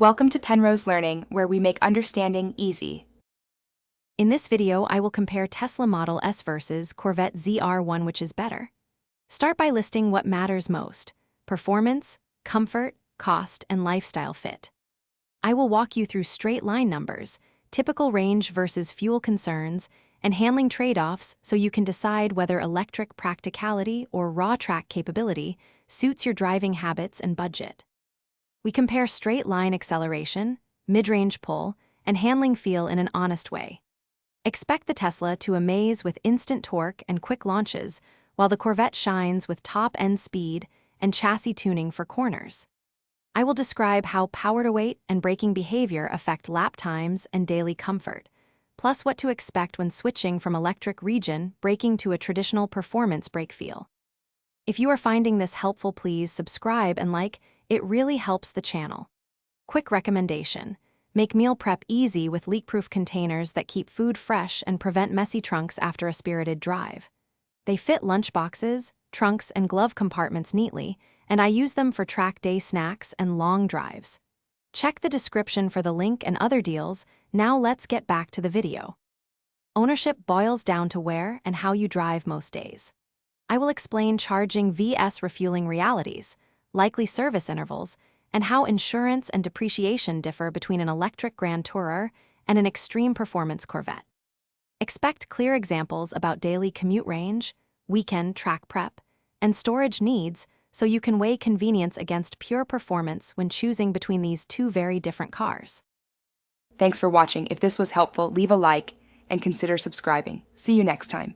Welcome to Penrose Learning, where we make understanding easy. In this video, I will compare Tesla Model S versus Corvette ZR1, which is better. Start by listing what matters most: performance, comfort, cost, and lifestyle fit. I will walk you through straight line numbers, typical range versus fuel concerns, and handling trade-offs so you can decide whether electric practicality or raw track capability suits your driving habits and budget. We compare straight line acceleration, mid-range pull, and handling feel in an honest way. Expect the Tesla to amaze with instant torque and quick launches, while the Corvette shines with top-end speed and chassis tuning for corners. I will describe how power-to-weight and braking behavior affect lap times and daily comfort, plus what to expect when switching from electric regen braking to a traditional performance brake feel. If you are finding this helpful, please subscribe and like. It really helps the channel. Quick recommendation: make meal prep easy with leak-proof containers that keep food fresh and prevent messy trunks after a spirited drive. They fit lunchboxes, trunks, and glove compartments neatly, and I use them for track day snacks and long drives. Check the description for the link and other deals. Now let's get back to the video. Ownership boils down to where and how you drive most days. I will explain charging vs refueling realities, likely service intervals, and how insurance and depreciation differ between an electric Grand Tourer and an extreme performance Corvette. Expect clear examples about daily commute range, weekend track prep, and storage needs so you can weigh convenience against pure performance when choosing between these two very different cars. Thanks for watching. If this was helpful, leave a like and consider subscribing. See you next time.